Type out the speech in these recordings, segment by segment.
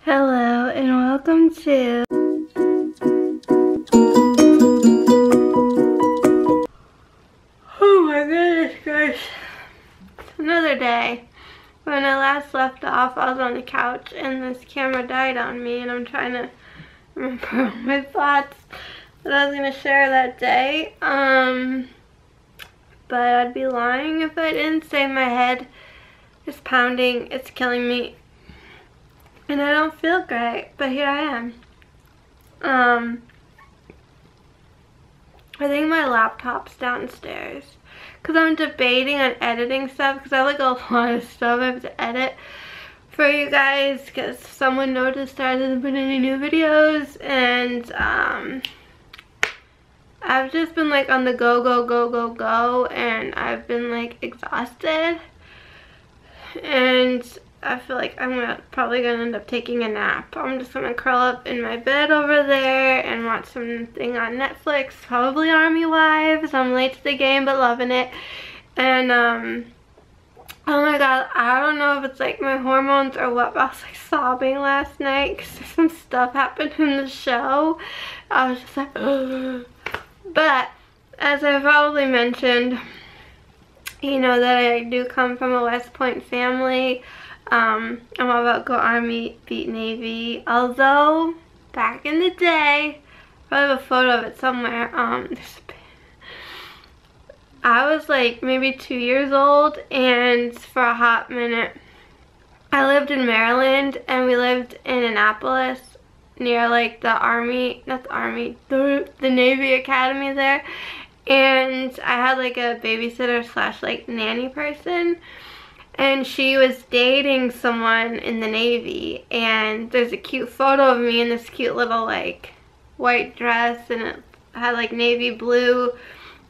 Hello and welcome to oh my goodness guys, it's another day. When I last left off, I was on the couch and this camera died on me, and I'm trying to remember my thoughts that I was going to share that day. But I'd be lying if I didn't say my head is pounding, it's killing me. And I don't feel great, but here I am. I think my laptop's downstairs because I'm debating on editing stuff, because I have like a lot of stuff I have to edit for you guys, because someone noticed I didn't put any new videos, and I've just been like on the go, and I've been like exhausted, and I feel like I'm probably gonna end up taking a nap. I'm just gonna curl up in my bed over there and watch something on Netflix, probably Army Wives. I'm late to the game but loving it. And oh my god, I don't know if it's like my hormones or what, but I was like sobbing last night because some stuff happened in the show. I was just like ugh. But as I probably mentioned, you know that I do come from a West Point family. I'm all about go Army, beat Navy. Although, back in the day, I have a photo of it somewhere. I was like maybe 2 years old, and for a hot minute, I lived in Maryland, and we lived in Annapolis near like the Army, not the Army, the Navy Academy there. And I had like a babysitter slash like nanny person. And she was dating someone in the Navy, and there's a cute photo of me in this cute little like white dress, and it had like navy blue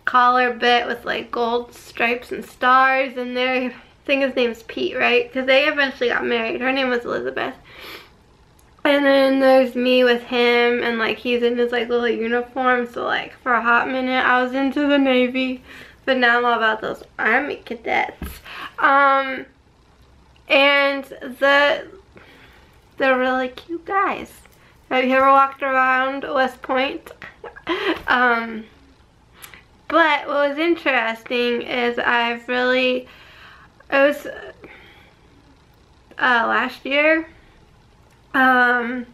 collar bit with like gold stripes and stars, and I think his name's Pete, right? Because they eventually got married. Her name was Elizabeth. And then there's me with him, and like he's in his like little uniform, so like for a hot minute I was into the Navy. But now I'm all about those Army cadets. And they're really cute guys. Have you ever walked around West Point? But what was interesting is it was last year, after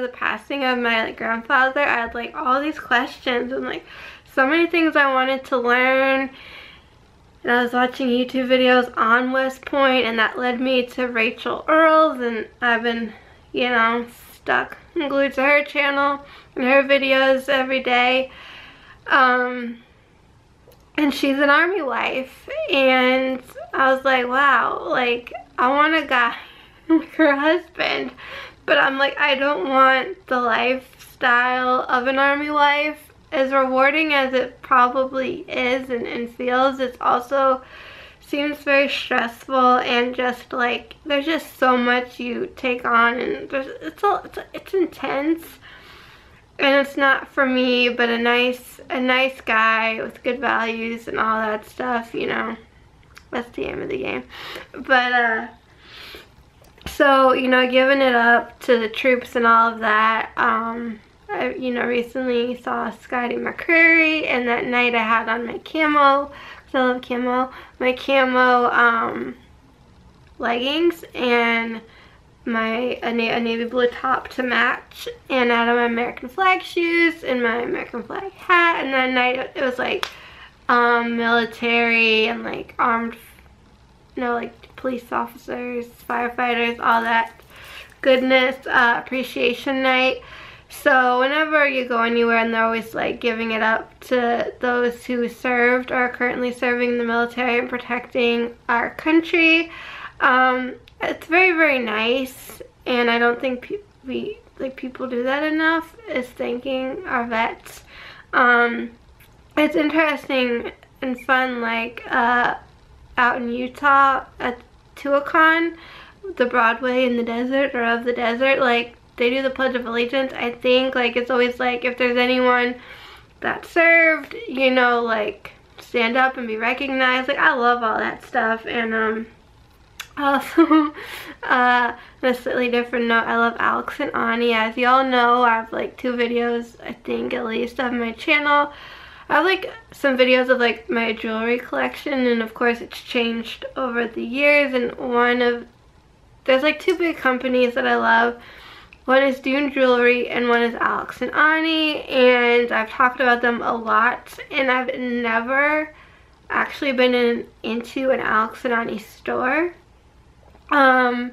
the passing of my like grandfather, I had like all these questions and like so many things I wanted to learn, and I was watching YouTube videos on West Point, and that led me to Rachel Earls, and I've been, you know, stuck and glued to her channel and her videos every day. And she's an Army wife, and I was like, wow, like I want a guy like her husband, but I'm like, I don't want the lifestyle of an Army wife. As rewarding as it probably is and feels, it's also seems very stressful, and just like there's just so much you take on, and it's intense, and it's not for me. But a nice guy with good values and all that stuff, you know, that's the aim of the game. But so, you know, giving it up to the troops and all of that. I, you know, recently saw Scotty McCreary, and that night I had on my camo, because I love camo, my camo leggings, and a navy blue top to match, and I had on my American flag shoes and my American flag hat. And that night it was like military and like armed, you know, like police officers, firefighters, all that goodness, appreciation night. So whenever you go anywhere and they're always like giving it up to those who served or are currently serving in the military and protecting our country, it's very, very nice. And I don't think people do that enough, is thanking our vets. It's interesting and fun, like out in Utah at Tuacahn, the Broadway in the desert, or of the desert, like they do the Pledge of Allegiance. I think like it's always like if there's anyone that served, you know, like stand up and be recognized. Like I love all that stuff. And also On a slightly different note, I love Alex and Ani. As y'all know, I have like 2 videos, I think at least, on my channel. I have like some videos of like my jewelry collection, and of course it's changed over the years, and there's like 2 big companies that I love. One is Dune Jewelry and one is Alex and Ani, and I've talked about them a lot, and I've never actually been into an Alex and Ani store. Where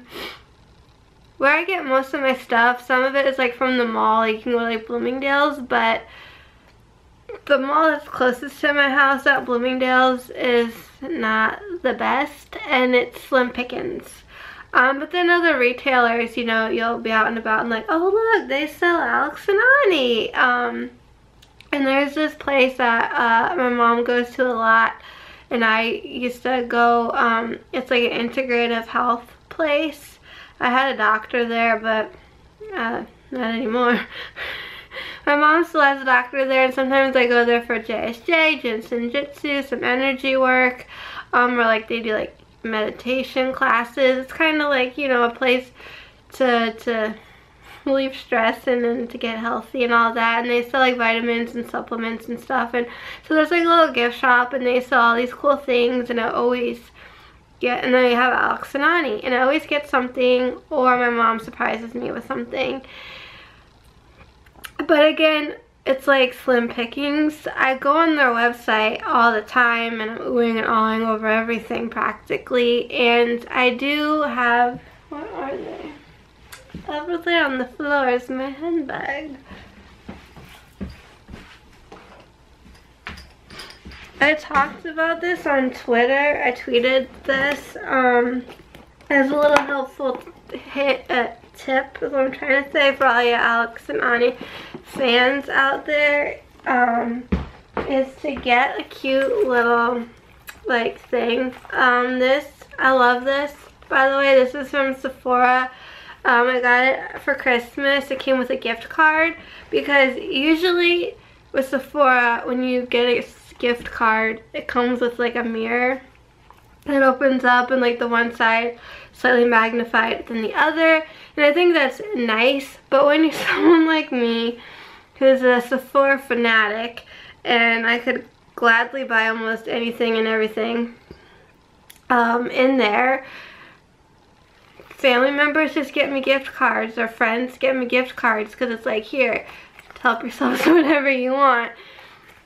I get most of my stuff, some of it is like from the mall, like you can go to like Bloomingdale's, but the mall that's closest to my house at Bloomingdale's is not the best, and it's slim pickings. But then other retailers, you know, you'll be out and about and like, oh look, they sell Alex and Ani. And there's this place that my mom goes to a lot, and I used to go, it's like an integrative health place. I had a doctor there, but not anymore. My mom still has a doctor there, and sometimes I go there for JSJ, Jinsen Jitsu, some energy work, or like they do like meditation classes. It's kind of like, you know, a place to relieve stress and then to get healthy and all that. And they sell like vitamins and supplements and stuff, and so there's like a little gift shop, and they sell all these cool things, and I always get, and then I have Alex and Ani, and I always get something, or my mom surprises me with something. But again, it's like slim pickings. I go on their website all the time, and I'm oohing and awing over everything practically, and I do have, what are they? Over there on the floor is my handbag. I talked about this on Twitter. I tweeted this as a little helpful tip, is what I'm trying to say, for all you Alex and Ani fans out there, is to get a cute little like thing. I love this, by the way. This is from Sephora. I got it for Christmas. It came with a gift card, because usually with Sephora, when you get a gift card, it comes with like a mirror. It opens up, and like the one side slightly magnified than the other, and I think that's nice. But when you're someone like me who's a Sephora fanatic, and I could gladly buy almost anything and everything in there, family members just get me gift cards, or friends get me gift cards, because it's like, here, help yourself to whatever you want.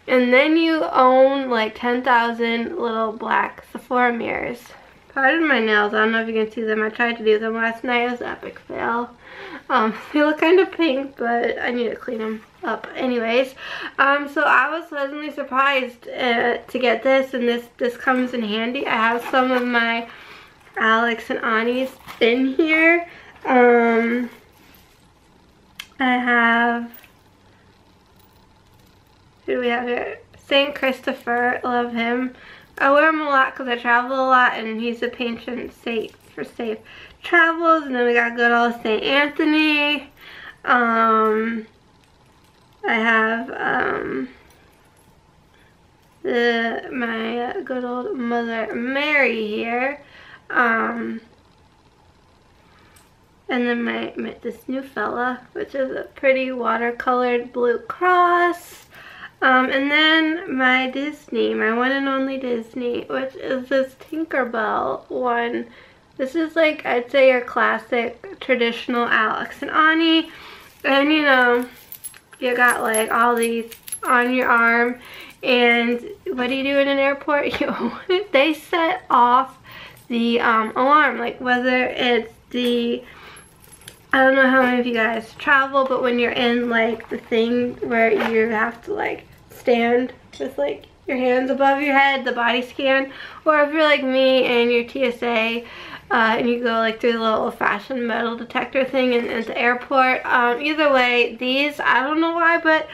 And then you own like 10,000 little black Sephora mirrors. Pardon my nails, I don't know if you can see them. I tried to do them last night. It was an epic fail. They look kind of pink, but I need to clean them up anyways. So I was pleasantly surprised to get this, and this comes in handy. I have some of my Alex and Ani's in here. I have, who do we have here? St. Christopher, love him. I wear him a lot because I travel a lot, and he's a patron saint for safe travels. And then we got good old St. Anthony. I have my good old Mother Mary here. And then this new fella, which is a pretty watercolored blue cross. And then my Disney, my one and only Disney, which is this Tinkerbell one. This is like, I'd say, your classic traditional Alex and Ani. And you know, you got like all these on your arm, and what do you do in an airport? They set off the alarm, like whether it's the, I don't know how many of you guys travel, but when you're in like the thing where you have to like stand with like your hands above your head, the body scan, or if you're like me and you're TSA and you go like through the little old-fashioned metal detector thing at the airport, either way, these, I don't know why, but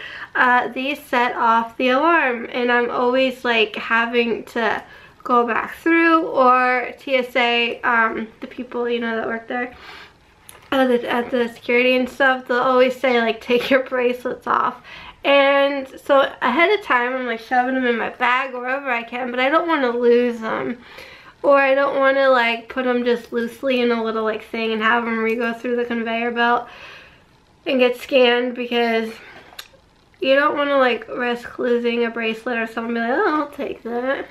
these set off the alarm, and I'm always like having to go back through, or TSA, the people, you know, that work there at the security and stuff, they'll always say like, take your bracelets off. And so ahead of time, I'm like shoving them in my bag or wherever I can, but I don't want to lose them. or I don't want to like put them just loosely in a little like thing and have them re-go through the conveyor belt and get scanned, because you don't want to like risk losing a bracelet or someone be like, oh, I'll take that.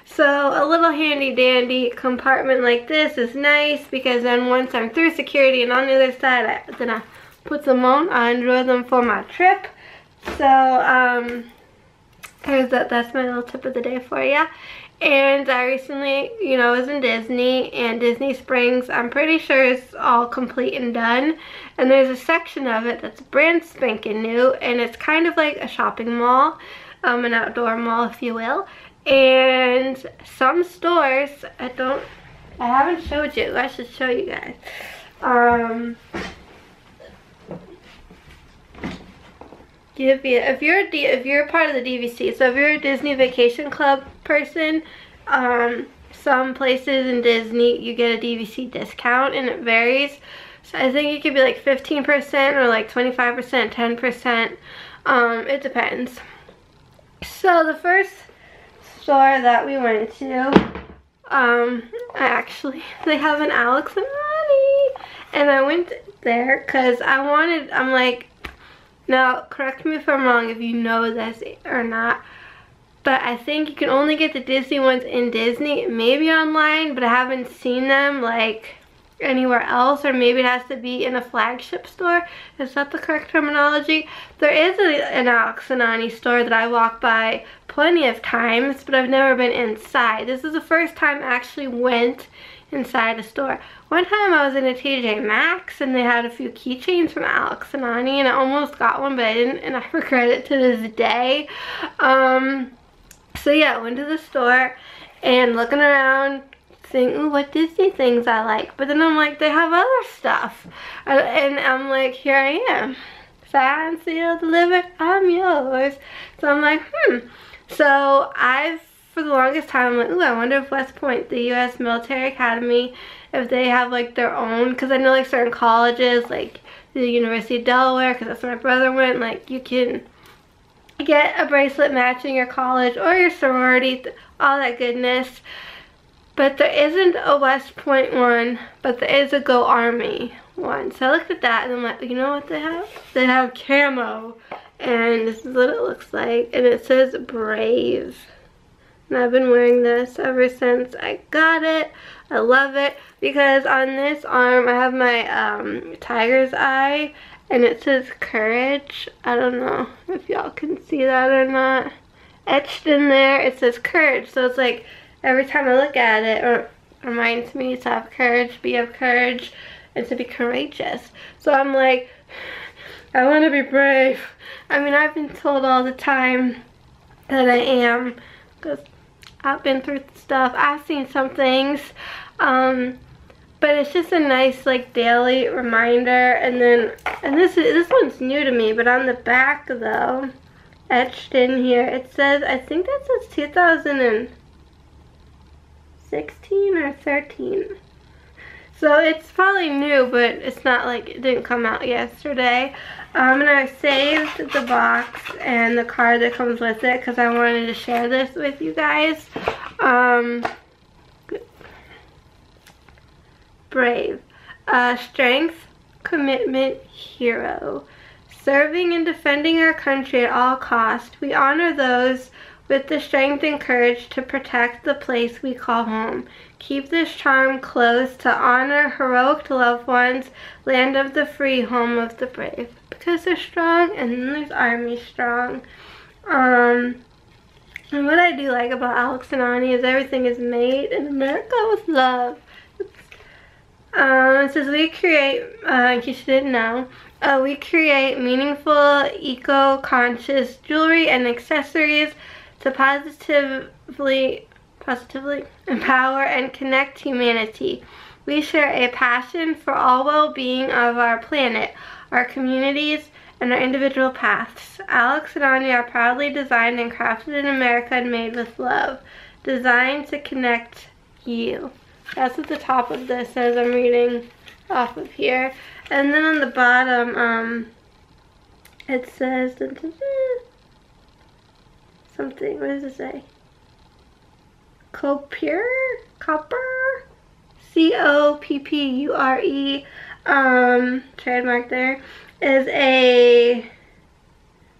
So a little handy dandy compartment like this is nice, because then once I'm through security and on the other side, then I put them on. I enjoy them for my trip. So that's my little tip of the day for you. And I recently, you know, was in Disney, and Disney Springs, I'm pretty sure is all complete and done. And there's a section of it that's brand spanking new, and it's kind of like a shopping mall, an outdoor mall, if you will. And some stores, I haven't showed you. I should show you guys. If you're part of the DVC, so if you're a Disney Vacation Club person, some places in Disney you get a DVC discount, and it varies. So I think it could be like 15% or like 25%, 10%. It depends. So the first store that we went to, they have an Alex and Ani, and I went there because I'm like, now correct me if I'm wrong if you know this or not, but I think you can only get the Disney ones in Disney, maybe online, but I haven't seen them like anywhere else, or maybe it has to be in a flagship store. Is that the correct terminology? There is an Alex and Ani store that I walk by plenty of times, but I've never been inside. This is the first time I actually went inside a store. One time I was in a TJ Maxx, and they had a few keychains from Alex and Ani, and I almost got one, but I didn't, and I regret it to this day. So yeah, I went to the store and looking around, saying, ooh, what Disney things I like. But then I'm like, they have other stuff. And I'm like, here I am. Signed, sealed, delivered, I'm yours. So I'm like, So for the longest time, I'm like, ooh, I wonder if West Point, the U.S. Military Academy, if they have like their own, because I know like certain colleges, like the University of Delaware, because that's where my brother went, like you can get a bracelet matching your college or your sorority, all that goodness. But there isn't a West Point one, but there is a Go Army one. So I looked at that and I'm like, you know what they have? They have camo. And this is what it looks like. And it says Brave. And I've been wearing this ever since I got it. I love it because on this arm I have my tiger's eye, and it says Courage. I don't know if y'all can see that or not. Etched in there, it says Courage. So it's like every time I look at it, it reminds me to have courage, be of courage, and to be courageous. So I'm like, I want to be brave. I mean, I've been told all the time that I am, because I've been through stuff. I've seen some things, but it's just a nice like daily reminder. And then, this one's new to me, but on the back though, etched in here, it says, I think that says 2016 or 13. So it's probably new, but it's not like it didn't come out yesterday. And I saved the box and the card that comes with it because I wanted to share this with you guys. Brave. Strength, commitment, hero. Serving and defending our country at all costs, we honor those with the strength and courage to protect the place we call home. Keep this charm close to honor heroic loved ones, land of the free, home of the brave. Because they're strong, and then there's Army strong. And what I do like about Alex and Ani is everything is made in America with love. It says we create, in case you didn't know, we create meaningful, eco-conscious jewelry and accessories to positively empower and connect humanity. We share a passion for all well-being of our planet, our communities, and our individual paths. Alex and Ani are proudly designed and crafted in America and made with love. Designed to connect you. That's what the top of this says. I'm reading off of here. And then on the bottom, it says something. What does it say? Coppure, Coppure, trademark there, is a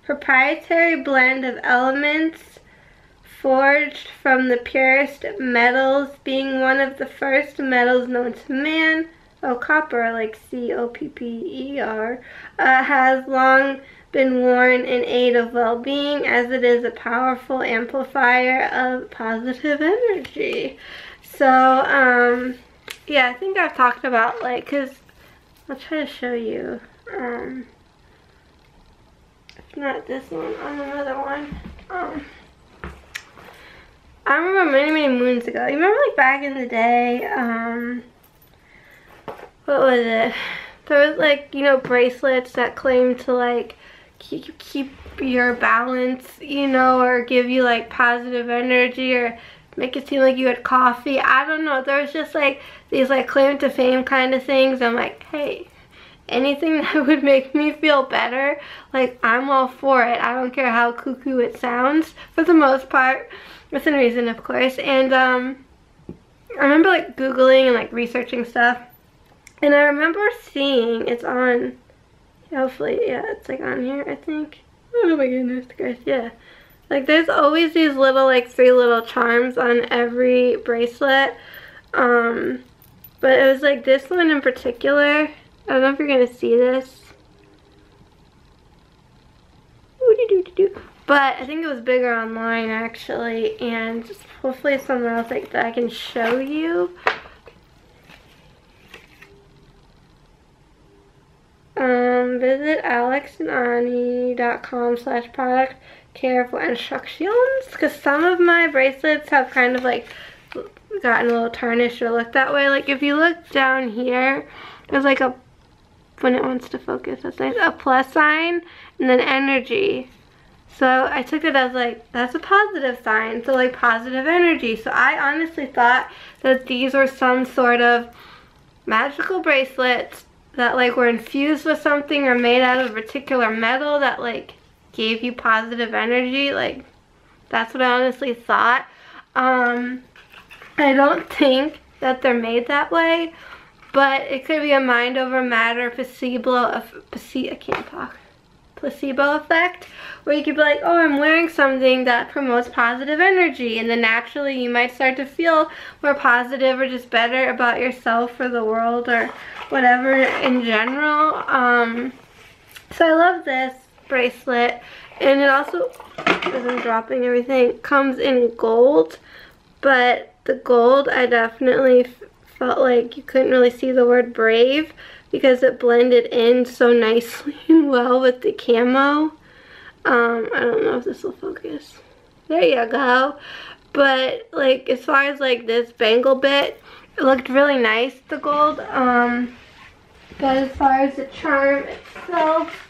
proprietary blend of elements forged from the purest metals, being one of the first metals known to man. Oh, copper, like C-O-P-P-E-R, has long been worn in aid of well-being, as it is a powerful amplifier of positive energy. So, yeah, I think I've talked about, like, because I'll try to show you, if not this one, on another one. I remember many moons ago, you remember, like, back in the day, what was it? There was, like, you know, bracelets that claimed to, like, keep your balance, you know, or give you, like, positive energy, or make it seem like you had coffee. I don't know. There was just, like, these, like, claim to fame kind of things. I'm like, hey, anything that would make me feel better, like, I'm all for it. I don't care how cuckoo it sounds, for the most part. Within reason, of course. And, I remember, like, Googling and, like, researching stuff. And I remember seeing, it's on, hopefully, yeah, it's like on here, I think. Oh my goodness, guys, yeah. Like, there's always these little, like, 3 little charms on every bracelet. But it was, like, this one in particular. I don't know if you're gonna see this. But I think it was bigger online, actually. And just hopefully somewhere else, like, that I can show you. Visit alexandani.com/product care for instructions, because some of my bracelets have kind of like gotten a little tarnished or looked that way. Like if you look down here, there's like a, when it wants to focus, that's nice, a plus sign and then energy. So I took it as like, that's a positive sign, so like positive energy. So I honestly thought that these were some sort of magical bracelets that like were infused with something or made out of a particular metal that like gave you positive energy. Like that's what I honestly thought. I don't think that they're made that way, but it could be a mind over matter placebo effect, where you could be like, oh, I'm wearing something that promotes positive energy, and then naturally you might start to feel more positive or just better about yourself or the world or whatever in general. So I love this bracelet, and it also, as I'm dropping everything, comes in gold, but the gold I definitely felt like you couldn't really see the word brave because it blended in so nicely and well with the camo. I don't know if this will focus. There you go. But like as far as like this bangle bit, it looked really nice, the gold. But as far as the charm itself,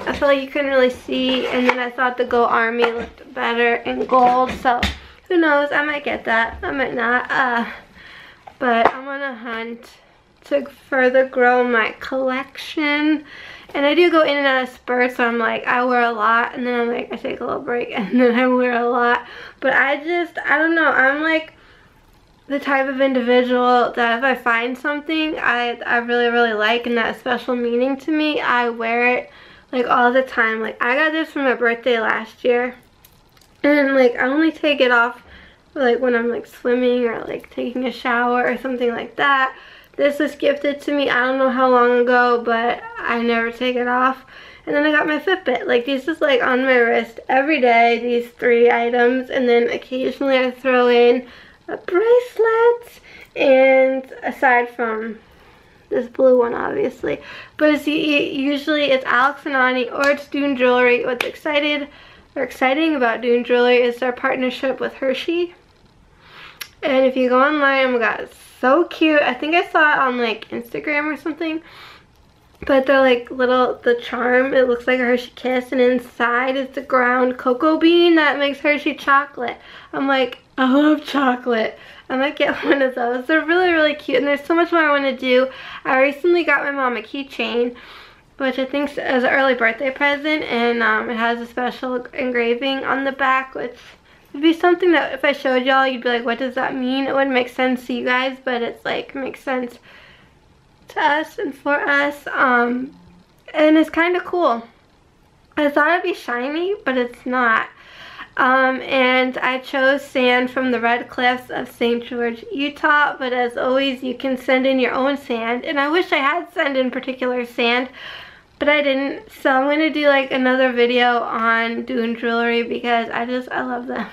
I feel like you couldn't really see, and then I thought the Go Army looked better in gold, so who knows, I might get that, I might not. But I'm on a hunt to further grow my collection, and I do go in and out of spurts, so I'm like, I wear a lot, and then I'm like, I take a little break, and then I wear a lot. But I don't know, I'm like the type of individual that if I find something I really like and that has special meaning to me, I wear it like all the time. Like I got this for my birthday last year, and like I only take it off like when I'm like swimming or like taking a shower or something like that. This was gifted to me I don't know how long ago, but I never take it off. And then I got my Fitbit. Like these is like on my wrist every day, these 3 items, and then occasionally I throw in a bracelet, and aside from this blue one obviously, but it's usually it's Alex and Ani or it's Dune Jewelry. What's exciting about Dune Jewelry is their partnership with Hershey. And if you go online, oh my god, it's so cute. I think I saw it on like Instagram or something, but they're like the charm, it looks like a Hershey Kiss, and inside is the ground cocoa bean that makes Hershey chocolate. I'm like, I love chocolate. I might get one of those. They're really cute, and there's so much more I want to do. I recently got my mom a keychain, which I think is an early birthday present, and it has a special engraving on the back, which It'd be something that if I showed y'all, you'd be like, what does that mean? It wouldn't make sense to you guys, but it's like, makes sense to us and for us. And it's kind of cool. I thought it'd be shiny, but it's not. And I chose sand from the Red Cliffs of St. George, Utah, but as always, you can send in your own sand. And I wish I had sent in particular sand, but I didn't. So I'm going to do like another video on doing jewelry because I love them.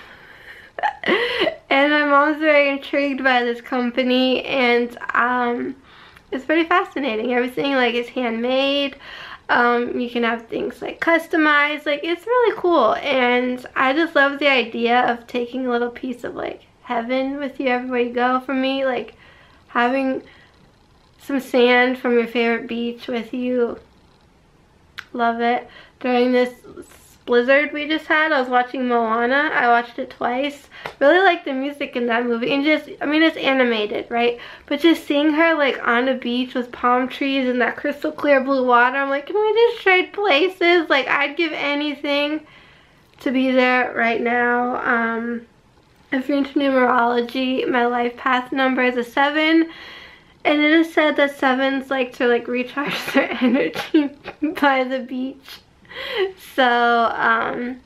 And my mom's very intrigued by this company, and it's pretty fascinating. Everything like is handmade. You can have things like customized, like it's really cool, and I just love the idea of taking a little piece of like heaven with you everywhere you go. For me, like having some sand from your favorite beach with you, love it. During this blizzard we just had, I was watching Moana. I watched it twice. Really like the music in that movie, and just, I mean, it's animated, right? But just seeing her like on a beach with palm trees and that crystal clear blue water, I'm like, can we just trade places? Like, I'd give anything to be there right now. If you're into numerology, my life path number is a 7. And it is said that 7s like to like recharge their energy by the beach. So,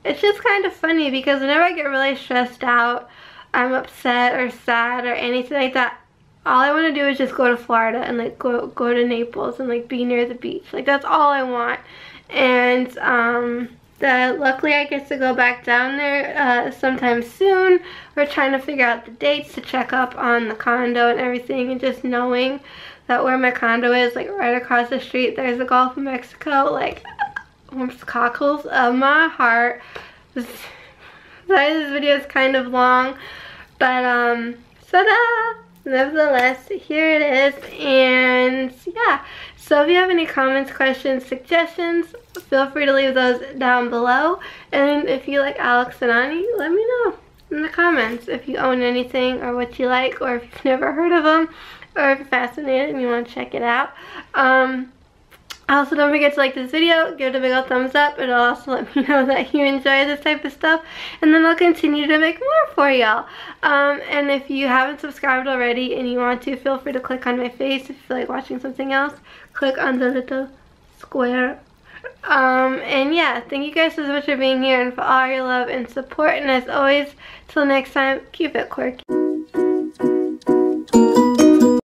it's just kind of funny because whenever I get really stressed out, I'm upset or sad or anything like that, all I want to do is just go to Florida and like go to Naples and like be near the beach. Like, that's all I want. And luckily I get to go back down there sometime soon. We're trying to figure out the dates to check up on the condo and everything, and just knowing that where my condo is, like right across the street, there's the Gulf of Mexico, like warms the cockles of my heart. Sorry, this video is kind of long, but ta-da! Nevertheless, here it is. And yeah, so if you have any comments, questions, suggestions, feel free to leave those down below. And if you like Alex and Ani, let me know in the comments if you own anything or what you like, or if you've never heard of them, or if you're fascinated and you want to check it out. Also, don't forget to like this video, give it a big old thumbs up. It'll also let me know that you enjoy this type of stuff, and then I'll continue to make more for y'all. And if you haven't subscribed already and you want to, feel free to click on my face. If you feel like watching something else, click on the little square. And yeah, thank you guys so much for being here and for all your love and support. And as always, till next time, keep it quirky.